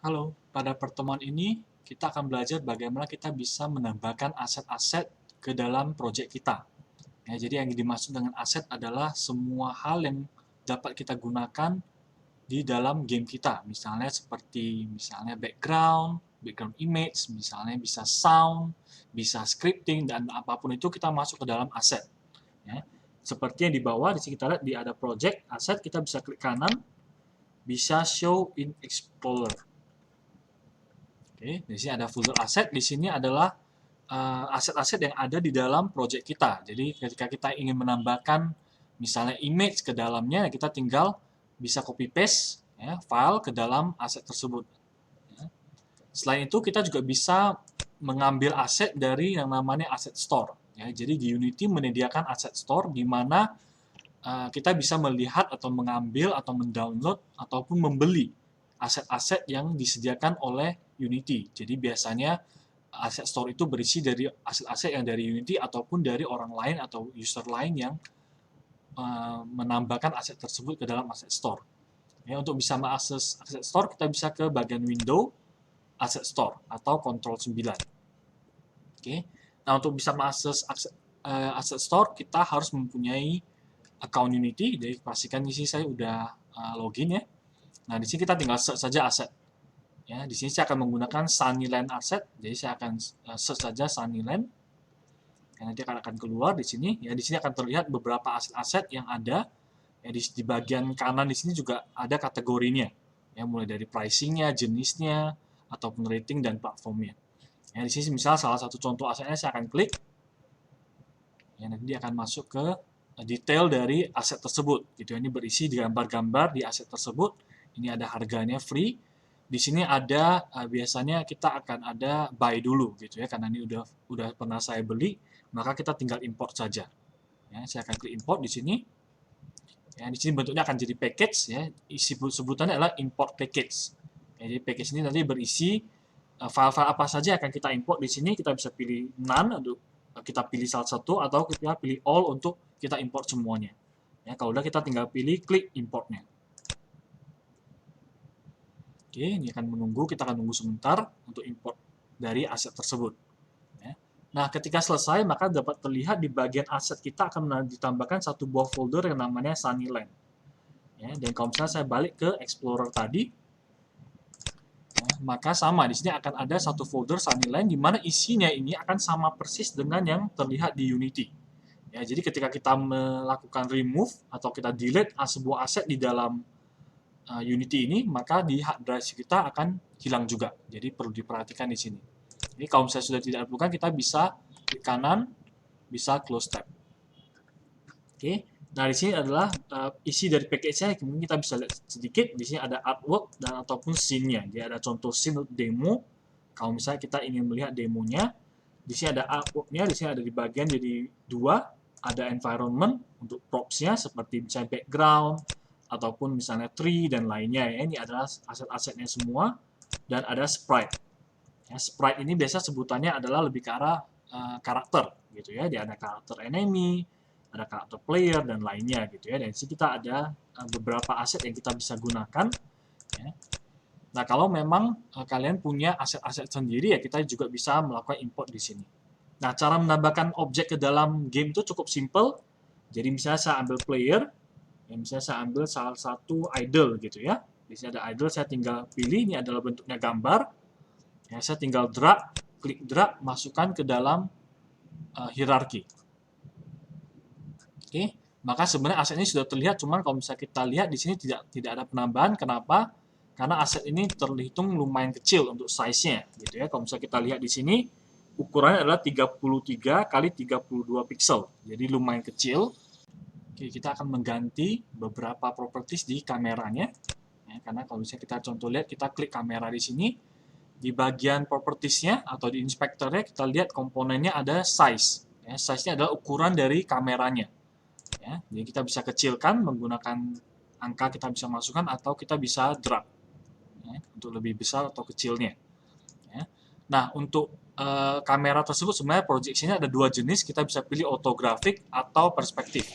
Halo, pada pertemuan ini kita akan belajar bagaimana kita bisa menambahkan aset-aset ke dalam proyek kita. Ya, jadi yang dimaksud dengan aset adalah semua hal yang dapat kita gunakan di dalam game kita. Misalnya seperti background image, misalnya bisa sound, bisa scripting, dan apapun itu kita masuk ke dalam aset. Ya. Seperti yang di bawah, di sini kita lihat di ada project, aset, kita bisa klik kanan, bisa show in Explorer. Oke, di sini ada folder aset. Di sini adalah aset-aset yang ada di dalam project kita. Jadi ketika kita ingin menambahkan misalnya image ke dalamnya, kita tinggal bisa copy paste ya, file ke dalam aset tersebut. Ya. Selain itu kita juga bisa mengambil aset dari yang namanya asset store. Ya, jadi di Unity menyediakan asset store di mana kita bisa melihat atau mengambil atau mendownload ataupun membeli aset-aset yang disediakan oleh Unity. Jadi biasanya aset store itu berisi dari aset-aset yang dari Unity ataupun dari orang lain atau user lain yang menambahkan aset tersebut ke dalam aset store. Ya, untuk bisa mengakses aset store, kita bisa ke bagian window asset store atau control 9. Oke. Nah, untuk bisa mengakses asset store, kita harus mempunyai account Unity. Jadi pastikan di sini saya udah login ya. Nah, di sini kita tinggal search saja aset. Ya, di sini saya akan menggunakan Sunnyland Asset. Jadi saya akan search saja Sunnyland. Ya, nanti akan keluar di sini. Ya, di sini akan terlihat beberapa aset-aset yang ada. Ya, di bagian kanan di sini juga ada kategorinya. Ya, mulai dari pricingnya, jenisnya, ataupun rating dan platformnya. Ya, di sini misal salah satu contoh asetnya saya akan klik. Ya, nanti dia akan masuk ke detail dari aset tersebut. Gitu. Ini berisi gambar-gambar di aset tersebut. Ini ada harganya free. Di sini ada biasanya kita akan ada buy dulu gitu ya, karena ini udah pernah saya beli, maka kita tinggal import saja. Ya, saya akan klik import di sini. Ya, di sini bentuknya akan jadi package ya. Isi sebutannya adalah import package. Ya, jadi package ini nanti berisi file-file apa saja akan kita import di sini. Kita bisa pilih none untuk kita pilih salah satu atau kita pilih all untuk kita import semuanya. Ya, kalau udah kita tinggal pilih klik importnya. Oke, ini akan menunggu, kita akan tunggu sebentar untuk import dari aset tersebut. Ya. Nah, ketika selesai, maka dapat terlihat di bagian aset kita akan ditambahkan satu buah folder yang namanya Sunnyland. Ya, dan kalau misalnya saya balik ke Explorer tadi, ya, maka sama, di sini akan ada satu folder Sunnyland di mana isinya ini akan sama persis dengan yang terlihat di Unity. Ya, jadi ketika kita melakukan remove atau kita delete sebuah aset di dalam Unity ini, maka di hard drive kita akan hilang juga. Jadi perlu diperhatikan di sini. Jadi kalau misalnya sudah tidak diperlukan, kita bisa klik kanan, bisa close tab. Oke. Nah, di sini adalah isi dari package-nya. Kemudian kita bisa lihat sedikit. Di sini ada artwork dan ataupun scene-nya. Jadi ada contoh scene demo. Kalau misalnya kita ingin melihat demonya, di sini ada artwork-nya. Di sini ada di bagian jadi dua. Ada environment untuk props-nya seperti misalnya background, ataupun misalnya tree dan lainnya ya. Ini adalah aset-asetnya semua dan ada sprite. Ya, sprite ini biasa sebutannya adalah lebih ke arah karakter gitu ya. Dia ada karakter enemy, ada karakter player dan lainnya gitu ya. Dan di sini kita ada beberapa aset yang kita bisa gunakan ya. Nah, kalau memang kalian punya aset-aset sendiri ya kita juga bisa melakukan import di sini. Nah, cara menambahkan objek ke dalam game itu cukup simple. Jadi misalnya saya ambil player, ya, misalnya saya ambil salah satu idol gitu ya. Di sini ada idol, saya tinggal pilih, ini adalah bentuknya gambar. Ya, saya tinggal klik drag, masukkan ke dalam hierarki. Oke, maka sebenarnya aset ini sudah terlihat, cuman kalau misalnya kita lihat di sini tidak ada penambahan. Kenapa? Karena aset ini terhitung lumayan kecil untuk size-nya gitu ya. Kalau misalnya kita lihat di sini ukurannya adalah 33 kali 32 pixel. Jadi lumayan kecil. Oke, kita akan mengganti beberapa properties di kameranya. Ya, karena kalau misalnya kita contoh lihat, kita klik kamera di sini, di bagian propertiesnya atau di inspektornya kita lihat komponennya ada size. Ya, size-nya adalah ukuran dari kameranya. Ya, jadi kita bisa kecilkan menggunakan angka kita bisa masukkan atau kita bisa drag ya, untuk lebih besar atau kecilnya. Ya. Nah, untuk kamera tersebut sebenarnya projection-nya ada dua jenis, kita bisa pilih orthographic atau perspektif.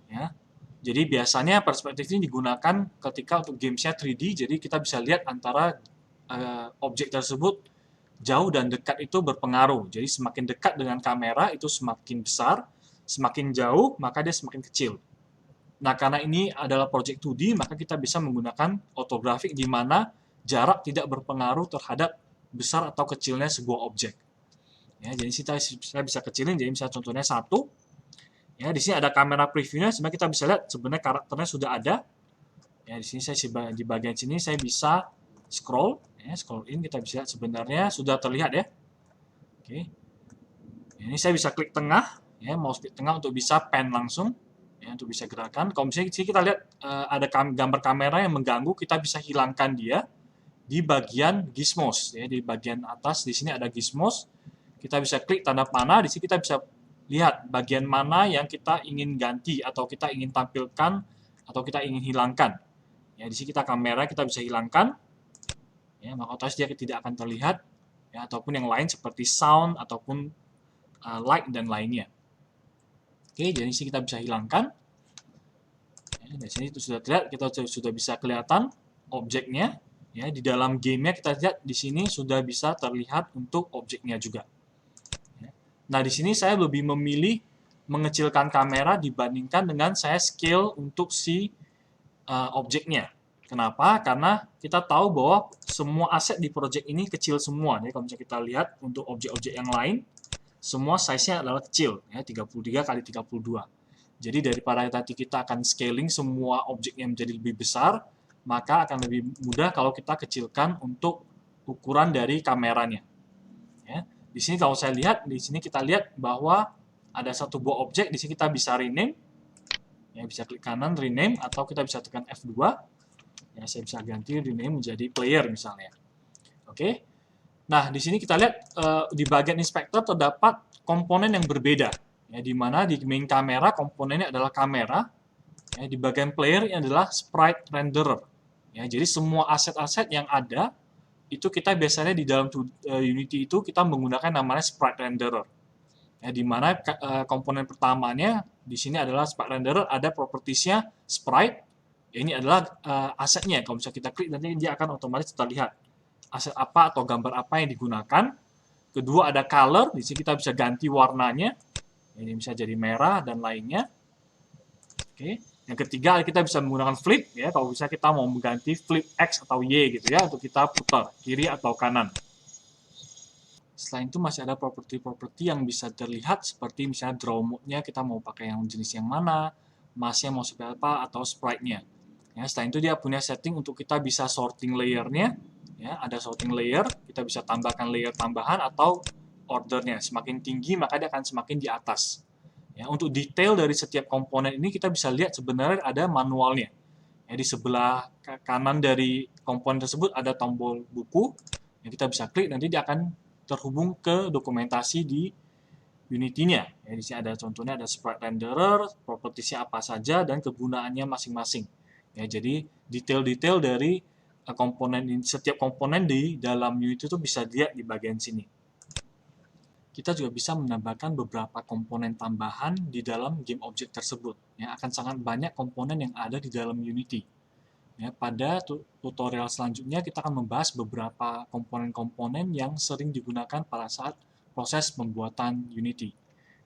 Ya. Jadi biasanya perspektif ini digunakan ketika untuk gamesnya 3D, jadi kita bisa lihat antara objek tersebut jauh dan dekat itu berpengaruh. Jadi semakin dekat dengan kamera itu semakin besar, semakin jauh maka dia semakin kecil. Nah, karena ini adalah project 2D, maka kita bisa menggunakan ortografik di mana jarak tidak berpengaruh terhadap besar atau kecilnya sebuah objek. Ya, jadi saya bisa kecilin, jadi misalnya contohnya 1. Ya, di sini ada kamera previewnya, sebenarnya kita bisa lihat sebenarnya karakternya sudah ada. Ya, di sini di bagian sini saya bisa scroll, ya, scroll in, kita bisa lihat sebenarnya sudah terlihat ya. Oke. Ini saya bisa klik tengah, ya, mouse klik tengah untuk bisa pan langsung, ya, untuk bisa gerakan. Kalau misalnya kita lihat ada gambar kamera yang mengganggu, kita bisa hilangkan dia di bagian gizmos, ya, di bagian atas di sini ada gizmos. Kita bisa klik tanda panah, di sini kita bisa lihat bagian mana yang kita ingin ganti atau kita ingin tampilkan atau kita ingin hilangkan. Ya, di sini kita kamera kita bisa hilangkan. Ya, maka otomatis dia tidak akan terlihat, ya, ataupun yang lain seperti sound ataupun light dan lainnya. Oke, jadi di sini kita bisa hilangkan. Ya, di sini itu sudah terlihat, kita sudah bisa kelihatan objeknya. Ya, di dalam gamenya kita lihat di sini sudah bisa terlihat untuk objeknya juga. Nah, di sini saya lebih memilih mengecilkan kamera dibandingkan dengan saya scale untuk si objeknya. Kenapa? Karena kita tahu bahwa semua aset di project ini kecil semua. Jadi kalau misalnya kita lihat untuk objek-objek yang lain, semua size-nya adalah kecil, ya, 33 kali 32. Jadi daripada nanti kita akan scaling semua objeknya menjadi lebih besar, maka akan lebih mudah kalau kita kecilkan untuk ukuran dari kameranya. Ya. Di sini kalau saya lihat, di sini kita lihat bahwa ada satu buah objek, di sini kita bisa rename, ya, bisa klik kanan rename atau kita bisa tekan F2, ya, saya bisa ganti rename menjadi player misalnya. Oke, nah di sini kita lihat di bagian inspector terdapat komponen yang berbeda, ya, di mana di main kamera komponennya adalah kamera, ya, di bagian player ini adalah sprite renderer, ya, jadi semua aset-aset yang ada itu kita biasanya di dalam Unity itu kita menggunakan namanya sprite renderer. Ya, di mana komponen pertamanya di sini adalah sprite renderer, ada propertiesnya sprite. Ya, ini adalah asetnya. Kalau misalnya kita klik nanti dia akan otomatis terlihat aset apa atau gambar apa yang digunakan. Kedua ada color, di sini kita bisa ganti warnanya. Ini bisa jadi merah dan lainnya. Oke. Yang ketiga kita bisa menggunakan flip, ya, kalau bisa kita mau mengganti flip X atau Y gitu ya untuk kita putar kiri atau kanan. Selain itu masih ada properti-properti yang bisa terlihat seperti misalnya draw mode-nya kita mau pakai yang jenis yang mana, mask-nya mau seperti apa atau sprite-nya. Ya, selain itu dia punya setting untuk kita bisa sorting layer-nya, ya, ada sorting layer, kita bisa tambahkan layer tambahan atau order-nya. Semakin tinggi maka dia akan semakin di atas. Ya, untuk detail dari setiap komponen ini kita bisa lihat sebenarnya ada manualnya. Ya, di sebelah kanan dari komponen tersebut ada tombol buku. Ya, kita bisa klik, nanti dia akan terhubung ke dokumentasi di Unity-nya. Ya, di sini ada contohnya ada sprite renderer, propertiesnya apa saja, dan kegunaannya masing-masing. Ya, jadi detail-detail dari setiap komponen di dalam Unity itu bisa dilihat di bagian sini. Kita juga bisa menambahkan beberapa komponen tambahan di dalam game object tersebut. Ya, akan sangat banyak komponen yang ada di dalam Unity. Ya, pada tutorial selanjutnya kita akan membahas beberapa komponen-komponen yang sering digunakan pada saat proses pembuatan Unity.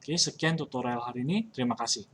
Oke, sekian tutorial hari ini. Terima kasih.